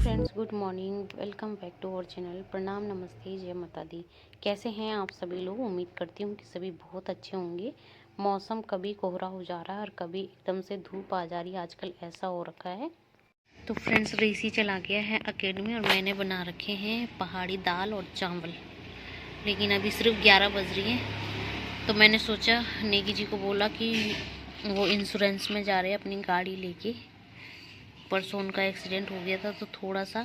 Friends, good morning. Welcome back to our channel. प्रणाम, नमस्ते, जय माता दी। कैसे हैं आप सभी लोग? उम्मीद करती हूँ कि सभी बहुत अच्छे होंगे। मौसम कभी कोहरा हो जा रहा है और कभी एकदम से धूप आ जा रही है। आजकल ऐसा हो रखा है। तो फ्रेंड्स, रेसी चला गया है अकेडमी और मैंने बना रखे हैं पहाड़ी दाल और चावल। लेकिन अभी सिर्फ 11 बज रही है, तो मैंने सोचा, नेगी जी को बोला कि वो इंश्योरेंस में जा रहे हैं अपनी गाड़ी लेके। परसों उनका एक्सीडेंट हो गया था, तो थोड़ा सा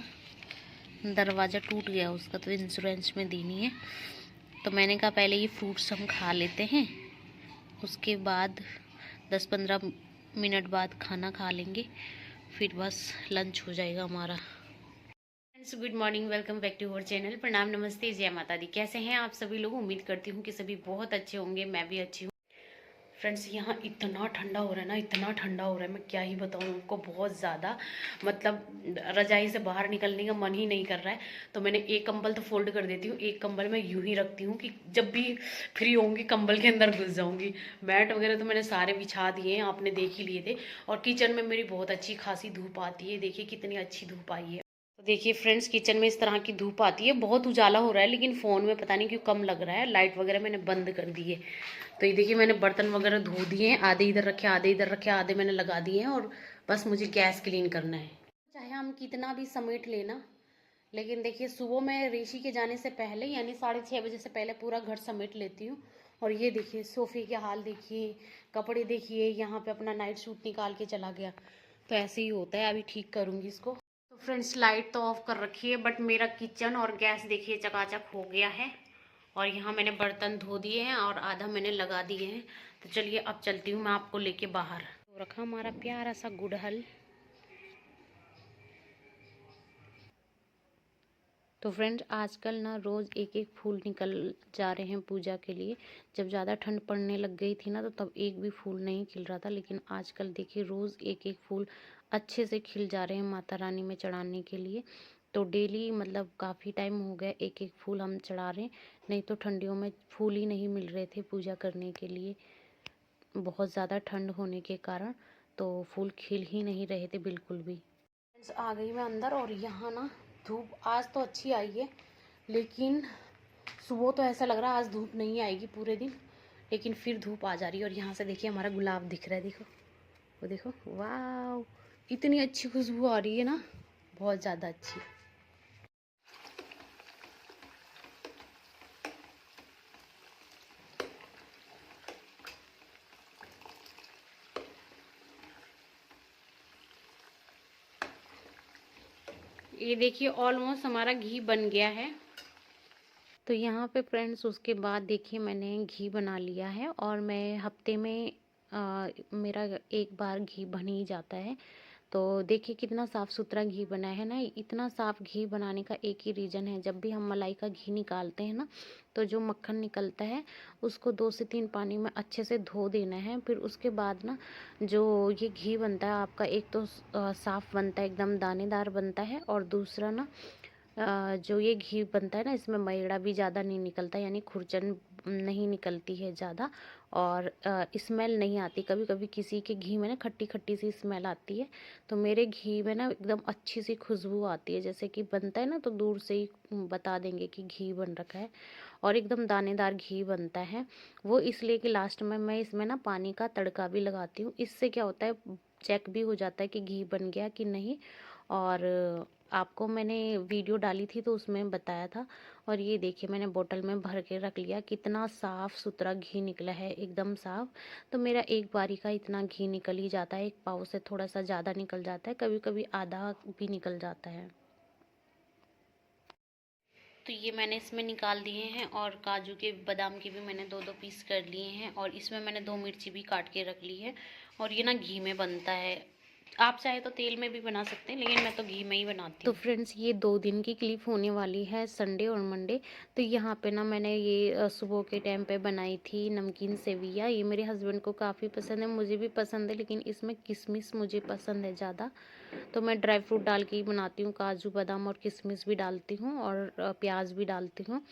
दरवाज़ा टूट गया उसका, तो इंश्योरेंस में देनी है। तो मैंने कहा पहले ये फ्रूट्स हम खा लेते हैं, उसके बाद 10-15 मिनट बाद खाना खा लेंगे, फिर बस लंच हो जाएगा हमारा। Friends, good morning, welcome back to our channel. प्रणाम, नमस्ते, जय माता दी। कैसे हैं आप सभी लोग? उम्मीद करती हूँ कि सभी बहुत अच्छे होंगे। मैं भी अच्छी हूँ। फ्रेंड्स, यहाँ इतना ठंडा हो रहा है ना, इतना ठंडा हो रहा है, मैं क्या ही बताऊँ आपको। बहुत ज़्यादा, मतलब रजाई से बाहर निकलने का मन ही नहीं कर रहा है। तो मैंने एक कंबल तो फोल्ड कर देती हूँ, एक कंबल मैं यूं ही रखती हूँ कि जब भी फ्री होंगी कंबल के अंदर घुस जाऊँगी। मैट वगैरह तो मैंने सारे बिछा दिए हैं, आपने देख ही लिए थे। और किचन में मेरी बहुत अच्छी खासी धूप आती है। देखिए कितनी अच्छी धूप आई है। तो देखिए फ्रेंड्स, किचन में इस तरह की धूप आती है। बहुत उजाला हो रहा है, लेकिन फ़ोन में पता नहीं क्यों कम लग रहा है। लाइट वगैरह मैंने बंद कर दी है। तो ये देखिए, मैंने बर्तन वगैरह धो दिए हैं। आधे इधर रखे, आधे इधर रखे, आधे मैंने लगा दिए हैं। और बस मुझे गैस क्लीन करना है। चाहे हम कितना भी समेट लेना, लेकिन देखिए सुबह मैं ऋषि के जाने से पहले, यानी 6:30 बजे से पहले पूरा घर समेट लेती हूँ। और ये देखिए सोफ़े के हाल देखिए, कपड़े देखिए, यहाँ पे अपना नाइट सूट निकाल के चला गया। तो ऐसे ही होता है। अभी ठीक करूँगी इसको। तो फ्रेंड्स, लाइट तो ऑफ कर रखी है, बट मेरा किचन और गैस देखिए चकाचक हो गया है। और यहाँ मैंने बर्तन धो दिए हैं और आधा मैंने लगा दिए हैं। तो चलिए अब चलती हूँ मैं आपको लेके बाहर। तो रखा हमारा प्यारा सा गुड़हल। तो फ्रेंड्स, आजकल ना रोज़ एक एक फूल निकल जा रहे हैं पूजा के लिए। जब ज़्यादा ठंड पड़ने लग गई थी ना, तो तब एक भी फूल नहीं खिल रहा था। लेकिन आजकल देखिए रोज़ एक एक फूल अच्छे से खिल जा रहे हैं माता रानी में चढ़ाने के लिए। तो डेली, मतलब काफ़ी टाइम हो गया एक एक फूल हम चढ़ा रहे हैं। नहीं तो ठंडियों में फूल ही नहीं मिल रहे थे पूजा करने के लिए, बहुत ज़्यादा ठंड होने के कारण। तो फूल खिल ही नहीं रहे थे बिल्कुल भी। आ गई मैं अंदर, और यहाँ ना धूप आज तो अच्छी आई है, लेकिन सुबह तो ऐसा लग रहा है आज धूप नहीं आएगी पूरे दिन। लेकिन फिर धूप आ जा रही है। और यहाँ से देखिए हमारा गुलाब दिख रहा है। देखो, वो देखो, वाह, इतनी अच्छी खुशबू आ रही है ना, बहुत ज़्यादा अच्छी। ये देखिए ऑलमोस्ट हमारा घी बन गया है। तो यहाँ पे फ्रेंड्स, उसके बाद देखिए मैंने घी बना लिया है। और मैं हफ्ते में मेरा एक बार घी बन ही जाता है। तो देखिए कितना साफ़ सुथरा घी बना है ना। इतना साफ़ घी बनाने का एक ही रीज़न है, जब भी हम मलाई का घी निकालते हैं ना, तो जो मक्खन निकलता है उसको 2 से 3 पानी में अच्छे से धो देना है। फिर उसके बाद ना जो ये घी बनता है आपका, एक तो साफ़ बनता है, एकदम दानेदार बनता है। और दूसरा ना जो ये घी बनता है ना, इसमें मैड़ा भी ज़्यादा नहीं निकलता, यानी खुरचन नहीं निकलती है ज़्यादा। और स्मेल नहीं आती। कभी कभी किसी के घी में ना खट्टी खट्टी सी स्मेल आती है, तो मेरे घी में ना एकदम अच्छी सी खुशबू आती है। जैसे कि बनता है ना, तो दूर से ही बता देंगे कि घी बन रखा है। और एकदम दानेदार घी बनता है वो, इसलिए कि लास्ट में मैं इसमें ना पानी का तड़का भी लगाती हूँ। इससे क्या होता है, चेक भी हो जाता है कि घी बन गया कि नहीं। और आपको मैंने वीडियो डाली थी तो उसमें बताया था। और ये देखिए मैंने बोतल में भर के रख लिया। कितना साफ़ सुथरा घी निकला है, एकदम साफ़। तो मेरा एक बारी का इतना घी निकल ही जाता है। एक पाव से थोड़ा सा ज़्यादा निकल जाता है, कभी कभी आधा भी निकल जाता है। तो ये मैंने इसमें निकाल दिए हैं। और काजू के, बादाम के भी मैंने 2-2 पीस कर लिए हैं। और इसमें मैंने 2 मिर्ची भी काट के रख ली है। और ये ना घी में बनता है। आप चाहे तो तेल में भी बना सकते हैं, लेकिन मैं तो घी में ही बनाती हूँ। तो फ्रेंड्स, ये 2 दिन की क्लिप होने वाली है, संडे और मंडे। तो यहाँ पे ना मैंने ये सुबह के टाइम पे बनाई थी नमकीन सेवियाँ। ये मेरे हस्बैंड को काफ़ी पसंद है, मुझे भी पसंद है, लेकिन इसमें किशमिश मुझे पसंद है ज़्यादा। तो मैं ड्राई फ्रूट डाल के ही बनाती हूँ, काजू बादाम और किशमिश भी डालती हूँ, और प्याज भी डालती हूँ।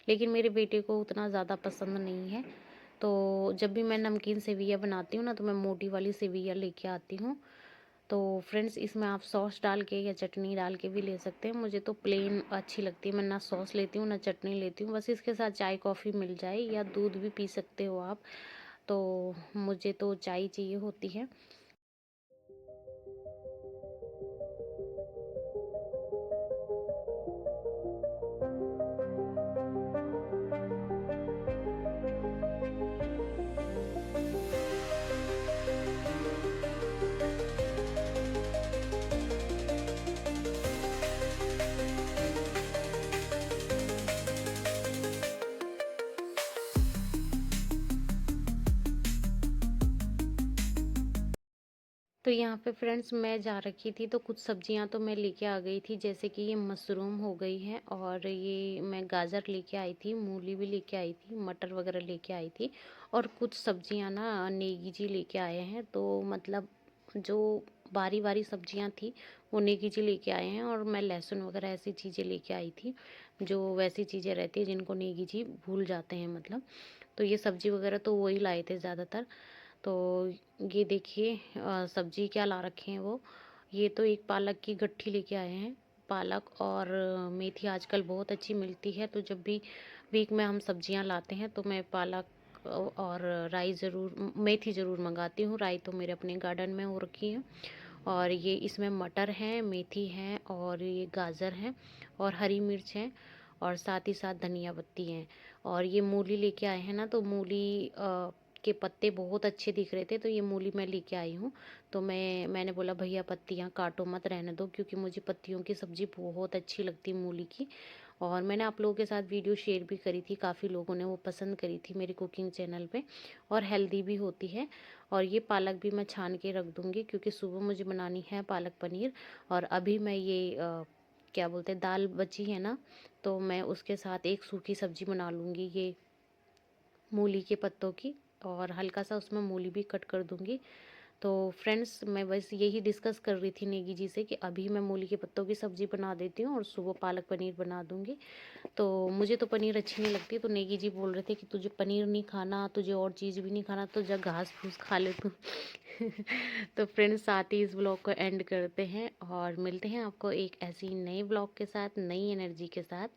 लेकिन मेरे बेटे को उतना ज़्यादा पसंद नहीं है। तो जब भी मैं नमकीन सेवियाँ बनाती हूँ ना, तो मैं मोटी वाली सेवियाँ लेके आती हूँ। तो फ्रेंड्स इसमें आप सॉस डाल के या चटनी डाल के भी ले सकते हैं। मुझे तो प्लेन अच्छी लगती है, मैं ना सॉस लेती हूँ ना चटनी लेती हूँ, बस इसके साथ चाय कॉफ़ी मिल जाए या दूध भी पी सकते हो आप। तो मुझे तो चाय चाहिए होती है। तो यहाँ पे फ्रेंड्स मैं जा रखी थी, तो कुछ सब्जियाँ तो मैं लेके आ गई थी, जैसे कि ये मशरूम हो गई है और ये मैं गाजर लेके आई थी, मूली भी लेके आई थी, मटर वगैरह लेके आई थी और कुछ सब्जियाँ ना नेगी जी लेके आए हैं। तो मतलब जो बारी बारी सब्जियाँ थी वो नेगी जी लेके आए हैं और मैं लहसुन वगैरह ऐसी चीज़ें लेके आई थी, जो वैसी चीज़ें रहती है जिनको नेगी जी भूल जाते हैं मतलब। तो ये सब्जी वगैरह तो वही लाए थे ज़्यादातर। तो ये देखिए सब्जी क्या ला रखे हैं वो। ये तो एक पालक की गट्ठी लेके आए हैं। पालक और मेथी आजकल बहुत अच्छी मिलती है, तो जब भी वीक में हम सब्जियां लाते हैं तो मैं पालक और राई ज़रूर मेथी ज़रूर मंगाती हूँ। राई तो मेरे अपने गार्डन में हो रखी है। और ये इसमें मटर हैं, मेथी हैं और ये गाजर हैं और हरी मिर्च हैं और साथ ही साथ धनिया पत्ती हैं। और ये मूली लेके आए हैं ना, तो मूली के पत्ते बहुत अच्छे दिख रहे थे, तो ये मूली मैं लेके आई हूँ। तो मैंने बोला भैया पत्तियाँ काटो मत, रहने दो, क्योंकि मुझे पत्तियों की सब्ज़ी बहुत अच्छी लगती है मूली की। और मैंने आप लोगों के साथ वीडियो शेयर भी करी थी, काफ़ी लोगों ने वो पसंद करी थी मेरी कुकिंग चैनल पे, और हेल्दी भी होती है। और ये पालक भी मैं छान के रख दूँगी, क्योंकि सुबह मुझे बनानी है पालक पनीर। और अभी मैं ये क्या बोलते हैं, दाल बची है ना, तो मैं उसके साथ एक सूखी सब्जी बना लूँगी, ये मूली के पत्तों की, और हल्का सा उसमें मूली भी कट कर दूँगी। तो फ्रेंड्स मैं बस यही डिस्कस कर रही थी नेगी जी से कि अभी मैं मूली के पत्तों की सब्ज़ी बना देती हूँ और सुबह पालक पनीर बना दूँगी। तो मुझे तो पनीर अच्छी नहीं लगती, तो नेगी जी बोल रहे थे कि तुझे पनीर नहीं खाना, तुझे और चीज़ भी नहीं खाना, तो जा घास फूस खा ले तू। तो फ्रेंड्स साथ ही इस ब्लॉग को एंड करते हैं और मिलते हैं आपको एक ऐसी नए ब्लॉग के साथ, नई एनर्जी के साथ।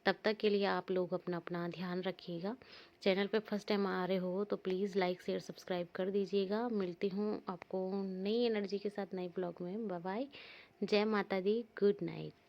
तब तक के लिए आप लोग अपना अपना ध्यान रखिएगा। चैनल पे फर्स्ट टाइम आ रहे हो तो प्लीज़ लाइक शेयर सब्सक्राइब कर दीजिएगा। मिलती हूँ आपको नई एनर्जी के साथ नए ब्लॉग में। Bye bye. जय माता दी। Good night.